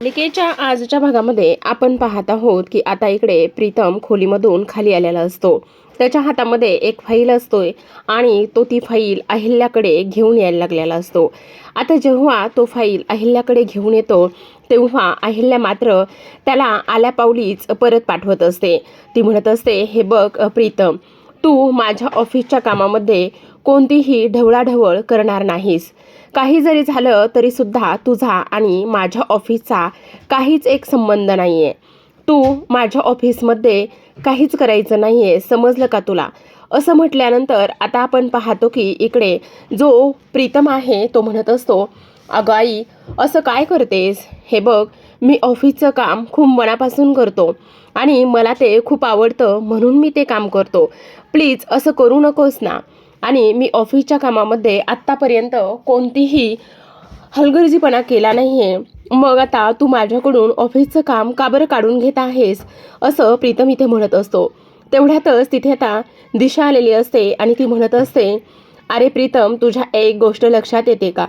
मालिकेच्या आजच्या भागामध्ये आपण पाहत आहोत की आता इकडे प्रीतम खोलीमधून खाली आलेला असतो. त्याच्या हातामध्ये एक फाईल असतोय आणि तो ती फाईल अहिल्याकडे घेऊन यायला लागलेला असतो. आता जेव्हा तो फाईल अहिल्याकडे घेऊन येतो तेव्हा अहिल्या मात्र त्याला आल्यापावलीच परत पाठवत असते. ती म्हणत असते, हे बघ प्रीतम, तू माझ्या ऑफिसच्या कामामध्ये कोणतीही ढवळाढवळ करणार नाहीस. काही जरी झालं तरी सुद्धा तुझा आणि माझ्या ऑफिसचा काहीच एक संबंध नाहीये. तू माझ्या ऑफिसमध्ये काहीच करायचं नाहीये, समजलं का तुला? असं म्हटल्यानंतर आता आपण पाहतो की इकडे जो प्रीतम आहे तो म्हणत असतो, अगं आई, असं काय करतेस? हे बघ, मी ऑफिसचं काम खूप मनापासून करतो आणि मला ते खूप आवडतं म्हणून मी ते काम करतो. प्लीज असं करू नकोस ना. आणि मी ऑफिसच्या कामामध्ये आत्तापर्यंत कोणतीही हलगर्जीपणा केला नाही आहे. मग आता तू माझ्याकडून ऑफिसचं काम का बरं काढून घेत आहेस? असं प्रीतम इथे म्हणत असतो. तेवढ्यातच तिथे आता दिशा आलेली असते आणि ती म्हणत असते, अरे प्रीतम, तुझ्या एक गोष्ट लक्षात येते का?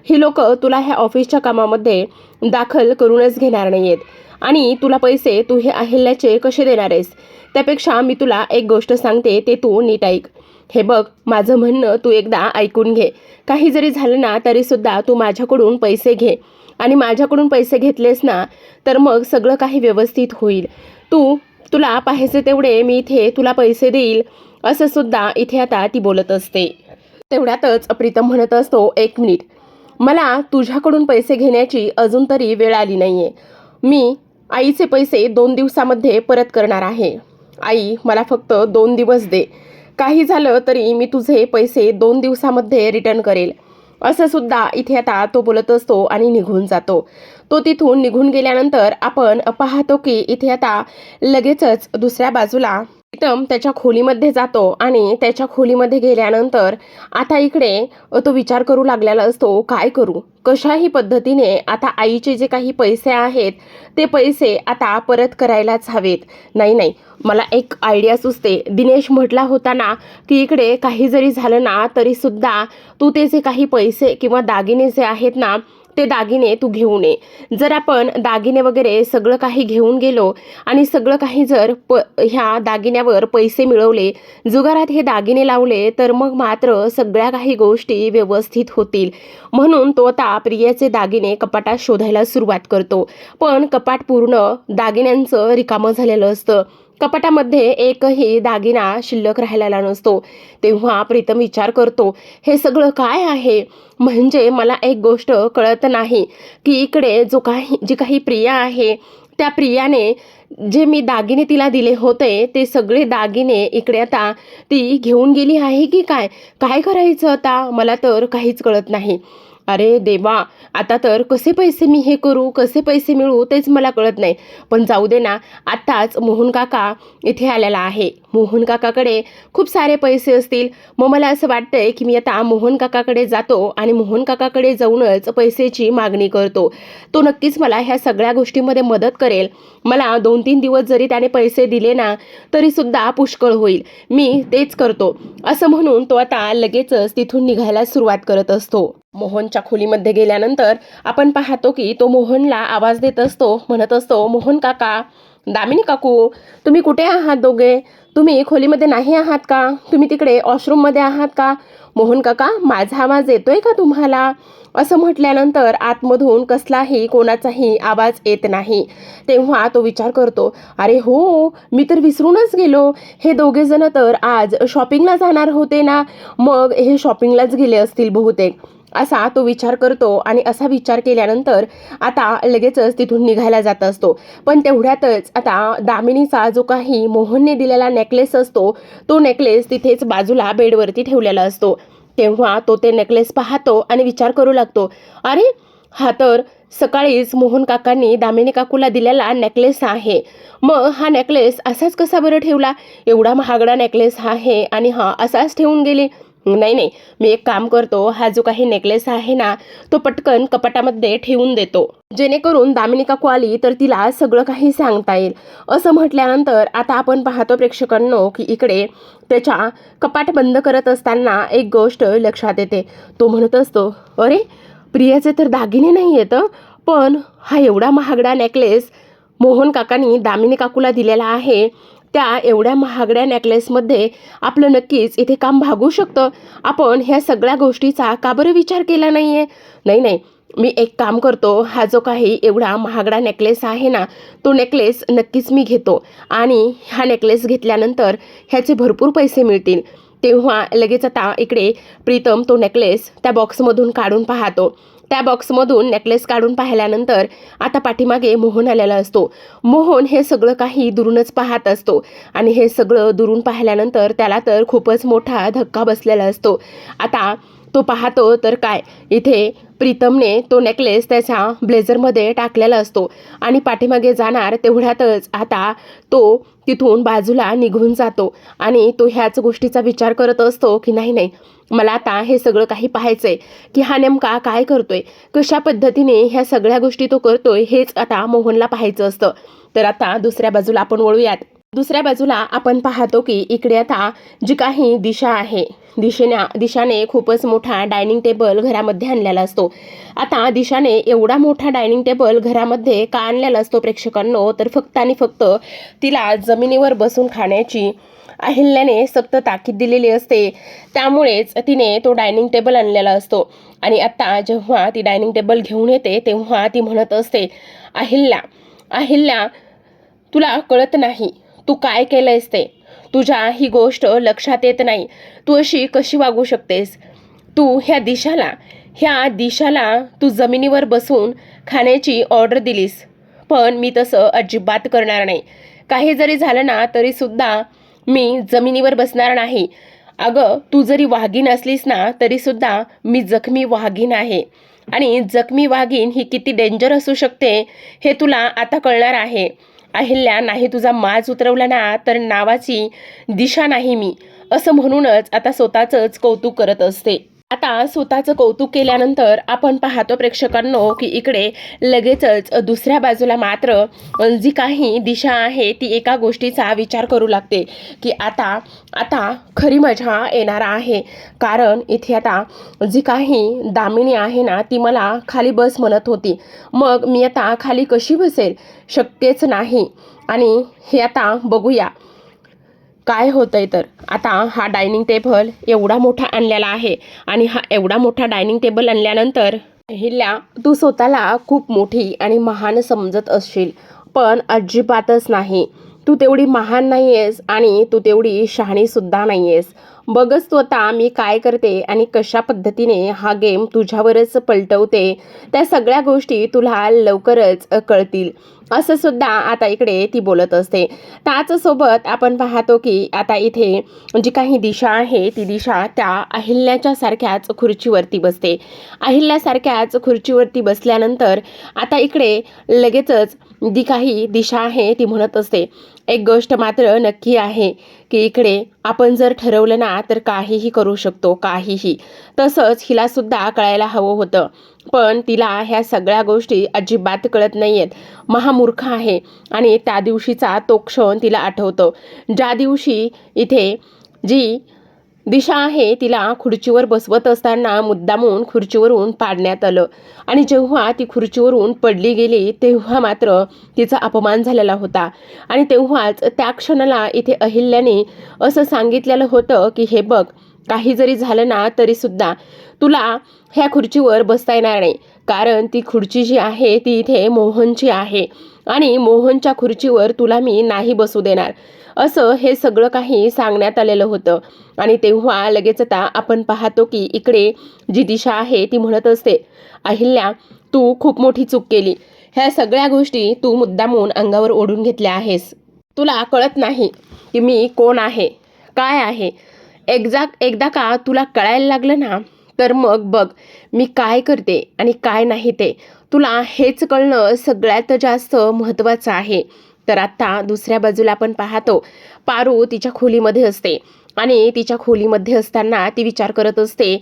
ही लोक तुला ह्या ऑफिसच्या कामामध्ये दाखल करूनच घेणार नाही आहेत आणि तुला पैसे तू हे अहिल्याचे कसे देणार आहेस? त्यापेक्षा मी तुला एक गोष्ट सांगते, ते तू नीट ऐक. हे बघ, माझं म्हणणं तू एकदा ऐकून घे. काही जरी झालं ना तरीसुद्धा तू माझ्याकडून पैसे घे आणि माझ्याकडून पैसे घेतलेस ना तर मग सगळं काही व्यवस्थित होईल. तुला पाहिजे तेवढे मी इथे तुला पैसे देईल, असं सुद्धा इथे आता ती बोलत असते. तेवढ्यातच प्रीतम म्हणत असतो, एक मिनिट, मला तुझ्याकडून पैसे घेण्याची अजून तरी वेळ आली नाहीये. मी आईचे पैसे 2 दिवसामध्ये परत करणार आहे. आई, मला फक्त 2 दिवस दे. काही झालं तरी मी तुझे पैसे 2 दिवसामध्ये रिटर्न करेल, असं सुद्धा इथे आता तो बोलत असतो आणि निघून जातो. तो तिथून निघून गेल्यानंतर आपण पाहतो की इथे आता लगेचच दुसऱ्या बाजूला प्रीतम त्याच्या खोलीमध्ये जातो आणि त्याच्या खोलीमध्ये गेल्यानंतर आता इकडे तो विचार करू लागलेला असतो, काय करू? कशाही पद्धतीने आता आईचे जे काही पैसे आहेत ते पैसे आता परत करायलाच हवेत. नाही, मला एक आयडिया सुचते. दिनेश म्हटला होता ना की इकडे काही जरी झालं ना तरी सुद्धा तू ते जे काही पैसे किंवा दागिने जे आहेत ना ते दागिने तू घेऊन ये. जर आपण दागिने वगैरे सगळं काही घेऊन गेलो आणि सगळं काही जर ह्या दागिन्यावर पैसे मिळवले, जुगारात हे दागिने लावले, तर मग मात्र सगळ्या काही गोष्टी व्यवस्थित होतील. म्हणून तो आता प्रियाचे दागिने कपाटात शोधायला सुरुवात करतो. पण कपाट पूर्ण दागिन्यांचं रिकामं झालेलं असतं. कपाटामध्ये एकही दागिना शिल्लक राहिलेला नसतो. तेव्हा प्रीतम विचार करतो, हे सगळं काय आहे? म्हणजे मला एक गोष्ट कळत नाही की इकडे जी काही प्रिया आहे त्या प्रियाने जे मी दागिने तिला दिले होते ते सगळे दागिने इकडे आता ती घेऊन गेली आहे की काय? काय करायचं आता? मला तर काहीच कळत नाही. अरे देवा, आता तर कसे पैसे मी हे करू, कसे पैसे मिळवू तेच मला कळत नाही. पण जाऊ दे ना, आत्ताच मोहन काका इथे आलेला आहे. मोहन काकाकडे खूप सारे पैसे असतील. मग मला असं वाटतंय की मी आता मोहन काकाकडे जातो आणि मोहन काकाकडे जाऊनच पैसेची मागणी करतो. तो नक्कीच मला ह्या सगळ्या गोष्टीमध्ये मदत करेल. मला 2-3 दिवस जरी त्याने पैसे दिले ना तरी सुद्धा पुष्कळ होईल. मी तेच करतो, असं म्हणून तो आता लगेचच तिथून निघायला सुरुवात करत असतो. मोहनच्या खोलीमध्ये गेल्यानंतर आपण पाहतो की तो मोहनला आवाज देत असतो, म्हणत असतो, मोहन काका, दामिनी काकू, तुम्ही कुठे आहात दोघे? तुम्ही खोलीमध्ये नाही आहात का? तुम्ही तिकडे वॉशरूममध्ये आहात का? मोहन काका, माझा आवाज येतोय का तुम्हाला? असं म्हटल्यानंतर आतमधून कसलाही कोणाचाही आवाज येत नाही. तेव्हा तो विचार करतो, अरे हो, मी तर विसरूनच गेलो. हे दोघे जण तर आज शॉपिंगला जाणार होते ना, मग हे शॉपिंगलाच गेले असतील बहुतेक, असा तो विचार करतो. आणि असा विचार केल्यानंतर आता लगेचच तिथून निघायला जात असतो. पण तेवढ्यातच आता दामिनीचा जो काही मोहनने दिलेला नेकलेस असतो तो नेकलेस तिथेच बाजूला बेडवरती ठेवलेला असतो. तेव्हा तो ते नेकलेस पाहतो आणि विचार करू लागतो, अरे हा तर सकाळीच मोहन काकांनी दामिनी काकूला दिलेला नेकलेस आहे. मग हा नेकलेस असाच कसा बरं ठेवला? एवढा महागडा नेकलेस आहे आणि हा असाच ठेवून गेली. नाही, मी एक काम करतो, हा जो काही नेकलेस आहे ना तो पटकन कपाटामध्ये ठेवून देतो, जेणेकरून दामिनी काकू आली तर तिला सगळं काही सांगता येईल. असं म्हटल्यानंतर आता आपण पाहतो प्रेक्षकांनो की इकडे त्याच्या कपाट बंद करत असताना एक गोष्ट लक्षात येते. तो म्हणत असतो, अरे प्रियाचे तर दागिने नाही आहेत, पण हा एवढा महागडा नेकलेस मोहन काकांनी दामिनी काकूला दिलेला आहे. त्या एवढ्या महागड्या नेकलेसमध्ये आपलं नक्कीच इथे काम भागू शकतं. आपण ह्या सगळ्या गोष्टीचा का बरं विचार केला नाहीये? नाही, मी एक काम करतो, हा जो काही एवढा महागडा नेकलेस आहे ना, तो नेकलेस नक्कीच मी घेतो आणि हा नेकलेस घेतल्यानंतर ह्याचे भरपूर पैसे मिळतील. तेव्हा लगेच आता इकडे प्रीतम तो नेकलेस त्या बॉक्समधून काढून पाहतो. त्या बॉक्समधून नेकलेस काढून पाहिल्यानंतर आता पाठीमागे मोहन आलेला असतो. मोहन हे सगळं काही दुरूनच पाहत असतो आणि हे सगळं दुरून पाहिल्यानंतर त्याला तर खूपच मोठा धक्का बसलेला असतो. आता तो पाहतो तर काय, इथे प्रीतमने तो नेकलेस त्याच्या ब्लेझरमध्ये टाकलेला असतो आणि पाठीमागे जाणार तेवढ्यातच आता तो तिथून बाजूला निघून जातो आणि तो ह्याच गोष्टीचा विचार करत असतो की नाही, मला आता हे सगळं काही पाहायचंय की हा नेमका काय करतोय, कशा पद्धतीने ह्या सगळ्या गोष्टी तो करतोय, हेच आता मोहनला पाहायचं असतं. तर आता दुसऱ्या बाजूला आपण वळूयात. दुसऱ्या बाजूला आपण पाहतो की इकडे आता जी काही दिशा आहे, दिशाने खूपच मोठा डायनिंग टेबल घरामध्ये आणलेला असतो. आता दिशाने एवढा मोठा डायनिंग टेबल घरामध्ये का आणलेला असतो प्रेक्षकांनो, तर फक्त आणि फक्त तिला जमिनीवर बसून खाण्याची अहिल्याने सक्त ताकीद दिलेली असते. त्यामुळेच तिने तो डायनिंग टेबल आणलेला असतो. आणि आता जेव्हा ती डायनिंग टेबल घेऊन येते तेव्हा ती म्हणत असते, अहिल्या, तुला कळत नाही तू काय केलंयस ते. तुझ्या ही गोष्ट लक्षात येत नाही. तू अशी कशी वागू शकतेस? तू ह्या दिशाला तू जमिनीवर बसून खाण्याची ऑर्डर दिलीस, पण मी तसं अजिबात करणार नाही. काही जरी झालं ना तरी सुद्धा मी जमिनीवर बसणार नाही. अगं, तू जरी वाघीण असलीस ना तरी सुद्धा मी जखमी वाघीण आहे आणि जखमी वाघीण ही किती डेंजर असू शकते हे तुला आता कळणार आहे. अहिल्या, नाही तुझा माज उतरवला ना तर नावाची दिशा नाही मी, असं म्हणूनच आता स्वतःचंच कौतुक करत असते. आता स्वतःचं कौतुक केल्यानंतर आपण पाहतो प्रेक्षकांनो की इकडे लगेचच दुसऱ्या बाजूला मात्र जी काही दिशा आहे ती एका गोष्टीचा विचार करू लागते की आता खरी मजा येणार आहे. कारण इथे आता जी काही दामिनी आहे ना ती मला खाली बस म्हणत होती, मग मी आता खाली कशी बसेल? शक्यच नाही. आणि हे आता बघूया काय होतंय. तर आता हा डायनिंग टेबल एवढा मोठा आणलेला आहे आणि हा एवढा मोठा डायनिंग टेबल आणल्यानंतर अहिल्या, तू स्वतःला खूप मोठी आणि महान समजत असशील, पण अजिबातच नाही. तू तेवढी महान नाही आहेस आणि तू तेवढी शहाणी सुद्धा नाही आहेस. बघच तू आता मी काय करते आणि कशा पद्धतीने हा गेम तुझ्यावरच पलटवते. त्या सगळ्या गोष्टी तुला लवकरच कळतील, असं सुद्धा आता इकडे ती बोलत असते. त्याचसोबत आपण पाहतो की आता इथे जी काही दिशा आहे ती दिशा त्या अहिल्याच्या सारख्याच खुर्चीवरती बसते. अहिल्यासारख्याच खुर्चीवरती बसल्यानंतर आता इकडे लगेचच जी काही दिशा आहे ती म्हणत असते, एक गोष्ट मात्र नक्की आहे की इकडे आपण जर ठरवलं ना तर काहीही करू शकतो, काहीही. तसंच हिला सुद्धा कळायला हवं होतं, पण तिला ह्या सगळ्या गोष्टी अजिबात कळत नाहीयेत. महामूर्ख आहे. आणि त्या दिवशीचा तो क्षण तिला आठवतो, ज्या दिवशी इथे जी दिशा आहे तिला खुर्चीवर बसवत असताना मुद्दामून खुर्चीवरून पाडण्यात आलं आणि जेव्हा ती खुर्चीवरून पडली गेली तेव्हा मात्र तिचा अपमान झालेला होता. आणि तेव्हाच त्या क्षणाला इथे अहिल्याने असं सांगितलेलं होतं की हे बघ, काही जरी झालं ना तरी सुद्धा तुला ह्या खुर्चीवर बसता येणार नाही, कारण ती खुर्ची जी आहे ती इथे मोहनची आहे आणि मोहनच्या खुर्चीवर तुला मी नाही बसू देणार, असं हे सगळं काही सांगण्यात आलेलं होतं. आणि तेव्हा लगेच आता आपण पाहतो की इकडे जी दिशा आहे ती म्हणत असते, अहिल्या, तू खूप मोठी चूक केली. ह्या सगळ्या गोष्टी तू मुद्दामून अंगावर ओढून घेतल्या आहेस. तुला कळत नाही की मी कोण आहे, काय आहे. एकदा का तुला कळायला लागलं ना तर मग बघ मी काय करते आणि काय नाही ते. तुला हेच कळणं सगळ्यात जास्त महत्त्वाचं आहे. तर आता दुसऱ्या बाजूला आपण पाहतो पारू तिच्या खोलीमध्ये असते आणि तिच्या खोलीमध्ये असताना ती विचार करत असते,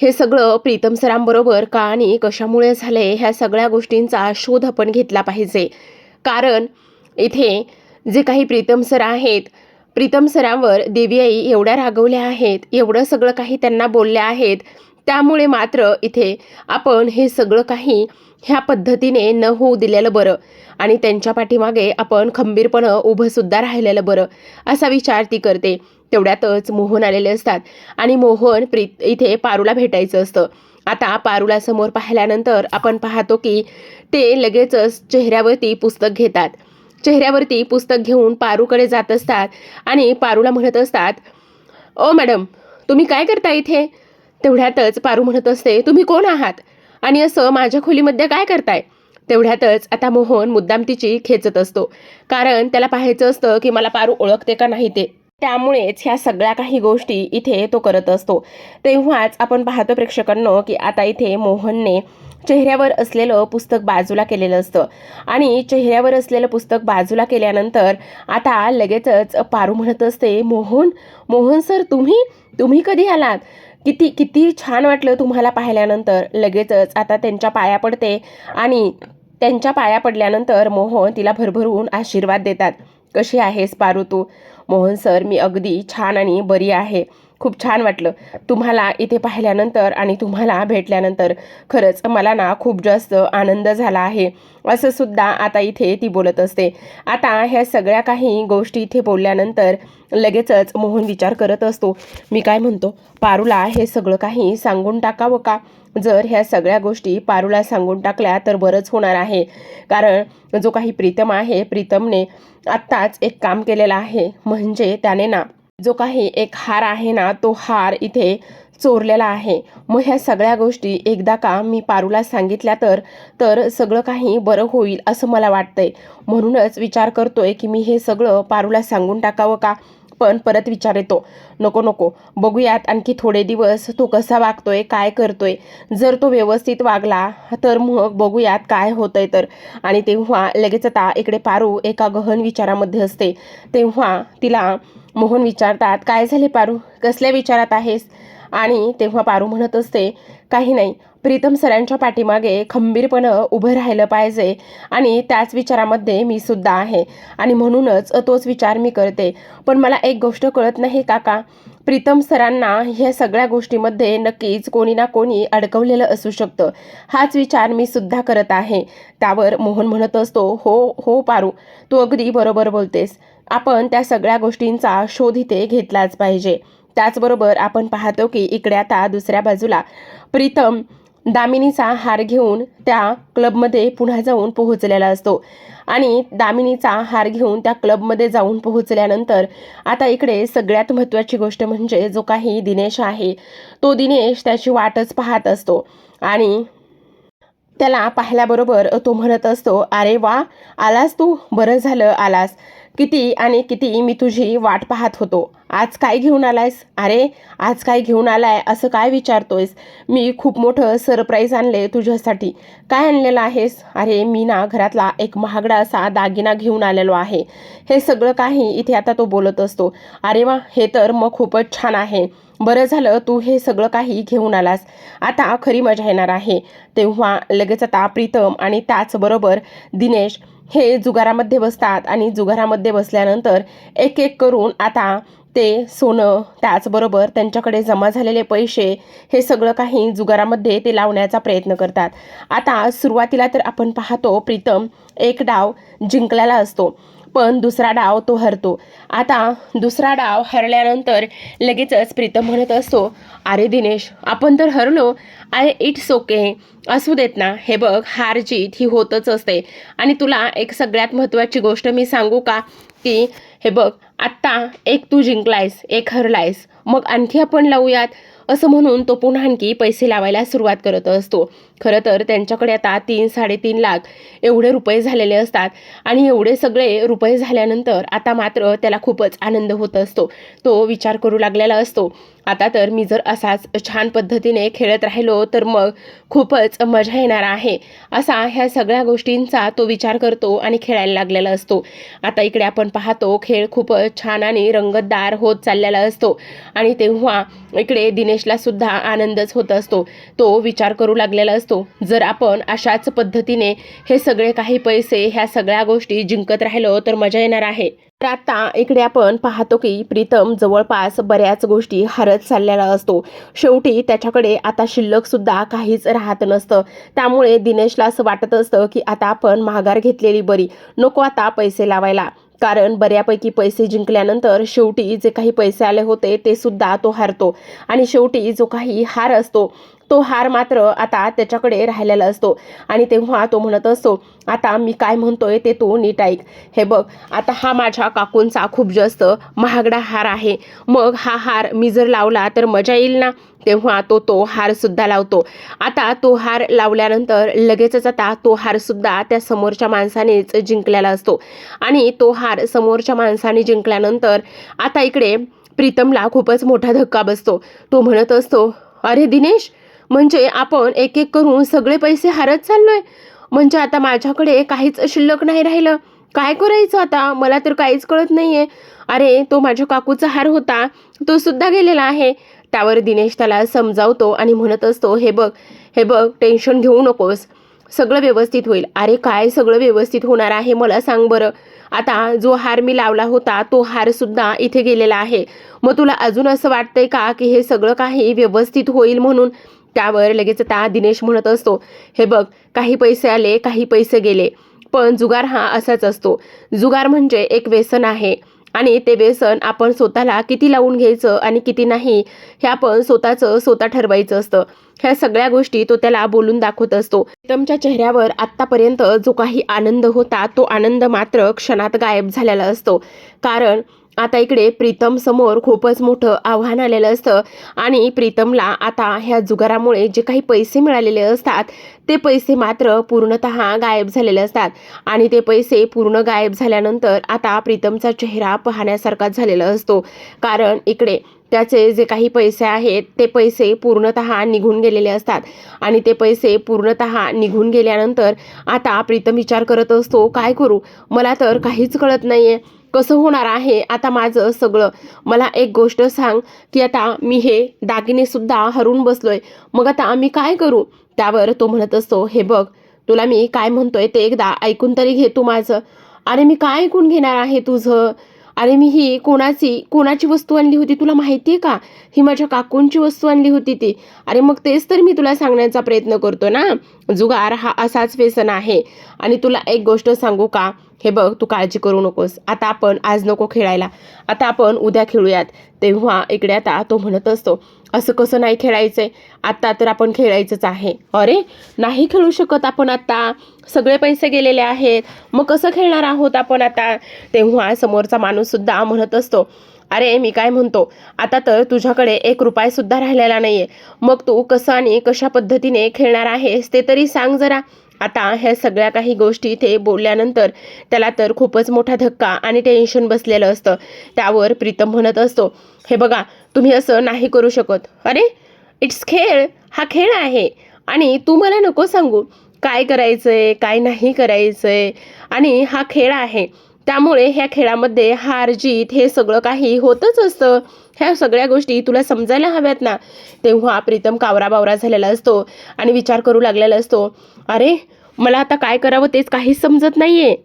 हे सगळं प्रीतम सरांबरोबर का आणि कशामुळे झाले, ह्या सगळ्या गोष्टींचा शोध आपण घेतला पाहिजे. कारण इथे जे काही प्रीतम सर आहेत, प्रीतम सरांवर देवी आई एवढ्या रागवल्या आहेत, एवढं सगळं काही त्यांना बोलल्या आहेत, त्यामुळे मात्र इथे आपण हे सगळं काही ह्या पद्धतीने न होऊ दिलेलं बरं आणि त्यांच्या पाठीमागे आपण खंबीरपणं उभं सुद्धा राहिलेलं बरं, असा विचार ती करते. तेवढ्यातच मोहन आलेले असतात आणि मोहन इथे पारूला भेटायचं असतं. आता पारूला समोर पाहिल्यानंतर आपण पाहतो की ते लगेचच चेहऱ्यावरती पुस्तक घेतात. चेहऱ्यावरती पुस्तक घेऊन पारूकडे जात असतात आणि पारूला म्हणत असतात, "ओ मॅडम, तुम्ही काय करता इथे?" तेवढ्यातच पारू म्हणत असते, "तुम्ही कोण आहात? आणि असं माझ्या खोलीमध्ये काय करताय?" तेवढ्यातच आता मोहन मुद्दाम तिची खेचत असतो, कारण त्याला पाहायचं असतं की मला पारू ओळखते का नाही ते. त्यामुळेच ह्या सगळ्या काही गोष्टी इथे तो करत असतो. तेव्हाच आपण पाहतो प्रेक्षकांनो की आता इथे मोहनने चेहऱ्यावर असलेलं पुस्तक बाजूला केलेलं असतं आणि चेहऱ्यावर असलेलं पुस्तक बाजूला केल्यानंतर आता लगेचच पारू म्हणत असते, "मोहन, मोहन सर, तुम्ही तुम्ही कधी आलात? किती किती छान वाटलं तुम्हाला पाहिल्यानंतर." लगेचच आता त्यांच्या पाया पडते आणि त्यांच्या पाया पडल्यानंतर मोहन तिला भरभरून आशीर्वाद देतात. "कशी आहेस पारू तू?" "मोहन सर, मी अगदी छान आणि बरी आहे. खूप छान वाटलं तुम्हाला इथे पाहिल्यानंतर आणि तुम्हाला भेटल्यानंतर. खरंच मला ना खूप जास्त आनंद झाला आहे." असं सुद्धा आता इथे ती बोलत असते. आता ह्या सगळ्या काही गोष्टी इथे बोलल्यानंतर लगेचच मोहन विचार करत असतो, मी काय म्हणतो, पारूला हे सगळं काही सांगून टाकावं का? जर ह्या सगळ्या गोष्टी पारूला सांगून टाकल्या तर बरंच होणार आहे. कारण जो काही प्रीतम आहे, प्रीतमने आत्ताच एक काम केलेलं आहे. म्हणजे त्याने ना जो काही एक हार आहे ना, तो हार इथे चोरलेला आहे. मग ह्या सगळ्या गोष्टी एकदा का मी पारूला सांगितल्या तर सगळं काही बरं होईल असं मला वाटतंय. म्हणूनच विचार करतोय की मी हे सगळं पारूला सांगून टाकावं का? पण परत विचार येतो, नको नको, बघूयात आणखी थोडे दिवस तो कसा वागतोय, काय करतोय. जर तो व्यवस्थित वागला तर मग बघूयात काय होतंय तर. आणि तेव्हा लगेच आता इकडे पारू एका गहन विचारामध्ये असते. तेव्हा तिला मोहन विचारतात, "काय झाले पारू, कसल्या विचारात आहेस?" आणि तेव्हा पारू म्हणत असते, "काही नाही, प्रीतम सरांच्या पाठीमागे खंबीरपणं उभं राहिलं पाहिजे आणि त्याच विचारामध्ये मी सुद्धा आहे आणि म्हणूनच तोच विचार मी करते. पण मला एक गोष्ट कळत नाही काका, प्रीतम सरांना ह्या सगळ्या गोष्टीमध्ये नक्कीच कोणी ना कोणी अडकवलेलं असू शकतं. हाच विचार मी सुद्धा करत आहे." त्यावर मोहन म्हणत असतो, "हो हो पारू, तू अगदी बरोबर बोलतेस. आपण त्या सगळ्या गोष्टींचा शोध इथे घेतलाच पाहिजे." त्याचबरोबर आपण पाहतो की इकडे आता दुसऱ्या बाजूला प्रीतम दामिनीचा हार घेऊन त्या क्लबमध्ये पुन्हा जाऊन पोहोचलेला असतो आणि दामिनीचा हार घेऊन त्या क्लबमध्ये जाऊन पोहोचल्यानंतर आता इकडे सगळ्यात महत्त्वाची गोष्ट म्हणजे जो काही दिनेश आहे, तो दिनेश त्याची वाटच पाहत असतो आणि त्याला पाहिल्याबरोबर तो म्हणत असतो, "अरे वा, आलास तू, बरं झालं आलास. किती आणि किती मी तुझी वाट पाहत होतो. आज काय घेऊन आलायस?" "अरे, आज काय घेऊन आलाय असं काय विचारतोयस? मी खूप मोठं सरप्राईज आणले तुझ्यासाठी." "काय आणलेलं आहेस?" "अरे, मी ना घरातला एक महागडा असा दागिना घेऊन आलेलो आहे." हे सगळं काही इथे आता तो बोलत असतो. "अरे वा, हे तर मग खूपच छान आहे. बरं झालं तू हे सगळं काही घेऊन आलास. आता खरी मजा येणार आहे." तेव्हा लगेच आता प्रीतम आणि त्याचबरोबर दिनेश हे जुगारामध्ये बसतात आणि जुगारामध्ये बसल्यानंतर एक एक करून आता ते सोनं, त्याचबरोबर त्यांच्याकडे जमा झालेले पैसे, हे सगळं काही जुगारामध्ये ते लावण्याचा प्रयत्न करतात. आता सुरुवातीला तर आपण पाहतो प्रीतम एक डाव जिंकलेला असतो, पण दुसरा डाव तो हरतो. आता दुसरा डाव हरल्यानंतर लगेचच प्रीतम म्हणत असतो, "अरे दिनेश, आपण तर हरलो. इट्स ओके, असू देत ना. हे बघ, हार जीत ही होतच असते आणि तुला एक सगळ्यात महत्त्वाची गोष्ट मी सांगू का, की हे बघ, आत्ता एक तू जिंकलायस, एक हरलायस, मग आणखी आपण लावूयात." असं म्हणून तो पुन्हा आणखी पैसे लावायला सुरुवात करत असतो. खरं तर त्यांच्याकडे आता 3-3.5 लाख एवढे रुपये झालेले असतात आणि एवढे सगळे रुपये झाल्यानंतर आता मात्र त्याला खूपच आनंद होत असतो. तो विचार करू लागलेला असतो, आता तर मी जर असाच छान पद्धतीने खेळत राहिलो तर मग खूपच मजा येणार आहे. असा ह्या सगळ्या गोष्टींचा तो विचार करतो आणि खेळायला लागलेला असतो. आता इकडे आपण पाहतो खेळ खूपच छान आणि रंगतदार होत चाललेला असतो आणि तेव्हा इकडे दिनेशला सुद्धा आनंदच होत असतो. तो विचार करू लागलेला असतो, जर आपण अशाच पद्धतीने हे सगळे काही पैसे, ह्या सगळ्या गोष्टी जिंकत राहिलो तर मजा येणार आहे. तर आता इकडे आपण पाहतो की प्रीतम जवळपास बऱ्याच गोष्टी हरत चाललेला असतो. शेवटी त्याच्याकडे आता शिल्लक सुद्धा काहीच राहत नसतं. त्यामुळे दिनेशला असं वाटत असतं की आता आपण माघार घेतलेली बरी, नको आता पैसे लावायला. कारण बऱ्यापैकी पैसे जिंकल्यानंतर शेवटी जे काही पैसे आले होते ते सुद्धा तो हारतो आणि शेवटी जो काही हार असतो तो हार मात्र आता त्याच्याकडे राहिलेला असतो. आणि तेव्हा तो म्हणत असतो, आता मी काय म्हणतोय ते तू नीट ऐक. हे बघ, आता हा माझ्या काकूंचा खूप जास्त महागडा हार आहे. मग हा हार मी जर लावला तर मजा येईल ना. तेव्हा तो हार सुद्धा लावतो. आता तो हार लावल्यानंतर लगेचच आता तो हार सुद्धा त्या समोरच्या माणसानेच जिंकलेला असतो. आणि तो हार समोरच्या माणसाने जिंकल्यानंतर आता इकडे प्रीतमला खूपच मोठा धक्का बसतो. तो म्हणत असतो, अरे दिनेश, म्हणजे आपण एक एक करून सगळे पैसे हारत चाललोय. म्हणजे आता माझ्याकडे काहीच शिल्लक नाही राहिलं. काय करायचं आता, मला तर काहीच कळत नाहीये. अरे तो माझ्या काकूचा हार होता, तो सुद्धा गेलेला आहे. त्यावर दिनेश त्याला समजावतो आणि म्हणत असतो, हे बघ, टेन्शन घेऊ नकोस, सगळं व्यवस्थित होईल. अरे काय सगळं व्यवस्थित होणार आहे मला सांग बरं. आता जो हार मी लावला होता तो हार सुद्धा इथे गेलेला आहे. मग तुला अजून असं वाटतंय का की हे सगळं काही व्यवस्थित होईल म्हणून. त्यावर लगेच आता दिनेश म्हणत असतो, हे बघ, काही पैसे आले, काही पैसे गेले, पण जुगार हा असाच असतो. जुगार म्हणजे एक व्यसन आहे आणि ते व्यसन आपण स्वतःला किती लावून घ्यायचं आणि किती नाही हे आपण स्वतः ठरवायचं असतं. ह्या सगळ्या गोष्टी तो त्याला बोलून दाखवत असतो. प्रीतमच्या चेहऱ्यावर आत्तापर्यंत जो काही आनंद होता तो आनंद मात्र क्षणात गायब झालेला असतो. कारण आता इकडे प्रीतम समोर खूपच मोठं आव्हान आलेलं असतं आणि प्रीतमला आता ह्या जुगारामुळे जे काही पैसे मिळालेले असतात ते पैसे मात्र पूर्णतः गायब झालेले असतात. आणि ते पैसे पूर्ण गायब झाल्यानंतर आता प्रीतमचा चेहरा पाहण्यासारखा झालेला असतो. कारण इकडे त्याचे जे काही पैसे आहेत ते पैसे पूर्णतः निघून गेलेले असतात. आणि ते पैसे पूर्णतः निघून गेल्यानंतर आता प्रीतम विचार करत असतो, काय करू, मला तर काहीच कळत नाहीये, कसं होणार आहे आता माझं सगळं. मला एक गोष्ट सांग की आता मी हे दागिने सुद्धा हरून बसलोय, मग आता मी काय करू. त्यावर तो म्हणत असतो, हे बघ, तुला मी काय म्हणतोय ते एकदा ऐकून तरी घे तू माझं. अरे मी काय ऐकून घेणार आहे तुझं. अरे मी ही कोणाची वस्तू आणली होती तुला माहितीये का. ही माझ्या काकूंची वस्तू आणली होती ती. अरे मग तेच तर मी तुला सांगण्याचा प्रयत्न करतो ना. जुगार हा असाच व्यसन आहे. आणि तुला एक गोष्ट सांगू का, हे बघ, तू काळजी करू नकोस. आता आपण आज नको खेळायला, आता आपण उद्या खेळूयात. तेव्हा इकडे आता तो म्हणत असतो, असं कसं नाही खेळायचंय, आता तर आपण खेळायचंच आहे. अरे नाही खेळू शकत आपण, आता सगळे पैसे गेलेले आहेत, मग कसं खेळणार आहोत आपण आता. तेव्हा समोरचा माणूस सुद्धा म्हणत असतो, अरे मी काय म्हणतो, आता तर तुझ्याकडे 1 रुपया सुद्धा राहिलेला नाहीये, मग तू कसं आणि कशा पद्धतीने खेळणार आहेस ते तरी सांग जरा. आता ह्या सगळ्या काही गोष्टी इथे बोलल्यानंतर त्याला तर खूपच मोठा धक्का आणि टेन्शन बसलेलं असतं. त्यावर प्रीतम म्हणत असतो, हे बघा, तुम्ही असं नाही करू शकत. अरे इट्स खेळ, हा खेळ आहे आणि तू मला नको सांगू काय करायचंय काय नाही करायचंय. आणि हा खेळ आहे, त्यामुळे ह्या खेळामध्ये हार जीत हे सगळं काही होतच असतं. ह्या सगळ्या गोष्टी तुला समजायला हव्यात ना. तेव्हा प्रीतम कावराबावरा झालेला असतो आणि विचार करू लागलेला असतो, अरे मला आता काय करावं तेच काहीच समजत नाहीये.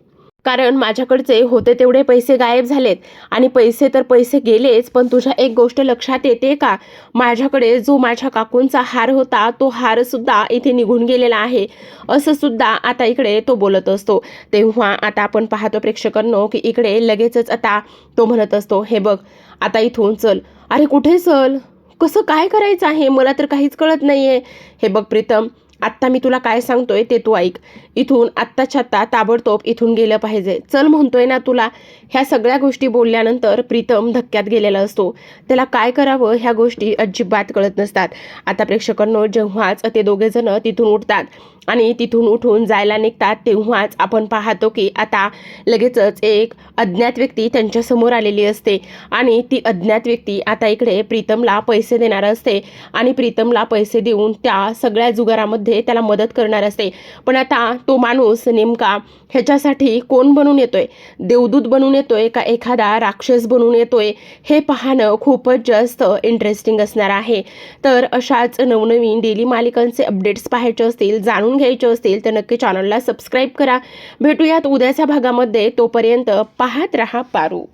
कारण माझ्याकडचे होते तेवढे पैसे गायब झालेत आणि पैसे तर पैसे गेलेच, पण तुझ्या एक गोष्ट लक्षात येते का, माझ्याकडे जो माझ्या काकूंचा हार होता तो हार सुद्धा इथे निघून गेलेला आहे, असं सुद्धा आता इकडे तो बोलत असतो. तेव्हा आता आपण पाहतो प्रेक्षकांनो की इकडे लगेचच आता तो म्हणत असतो, हे बघ, आता इथून चल. अरे कुठे चल, कसं काय करायचं आहे, मला तर काहीच कळत नाहीये. हे बघ प्रीतम, आत्ता मी तुला काय सांगतोय ते तू ऐक. इथून आत्ताच्या आत्ता ताबडतोब इथून गेलं पाहिजे, चल म्हणतोय ना तुला. ह्या सगळ्या गोष्टी बोलल्यानंतर प्रीतम धक्क्यात गेलेला असतो. त्याला काय करावं ह्या गोष्टी अजिबात कळत नसतात. आता प्रेक्षकांनो, जेव्हाच ते दोघे जण तिथून उठतात आणि तिथून उठून जायला निघतात तेव्हाच आपण पाहतो की आता लगेचच एक अज्ञात व्यक्ती त्यांच्या समोर आलेली असते. आणि ती अज्ञात व्यक्ती आता इकडे प्रीतमला पैसे देणार असते आणि प्रीतमला पैसे देऊन त्या सगळ्या जुगारामध्ये भागामध्ये त्याला मदत करणार असते. पण आता तो माणूस नेमका ह्याच्यासाठी कोण बनून येतोय, देवदूत बनून येतोय का एखादा राक्षस बनून येतोय, हे पाहणं खूपच जास्त इंटरेस्टिंग असणार आहे. तर अशाच नवनवीन डेली मालिकांचे अपडेट्स पाहायचे असतील, जाणून घ्यायचे असतील तर नक्की चॅनलला सबस्क्राईब करा. भेटूयात उद्याच्या भागामध्ये. तोपर्यंत पाहत रहा पारू.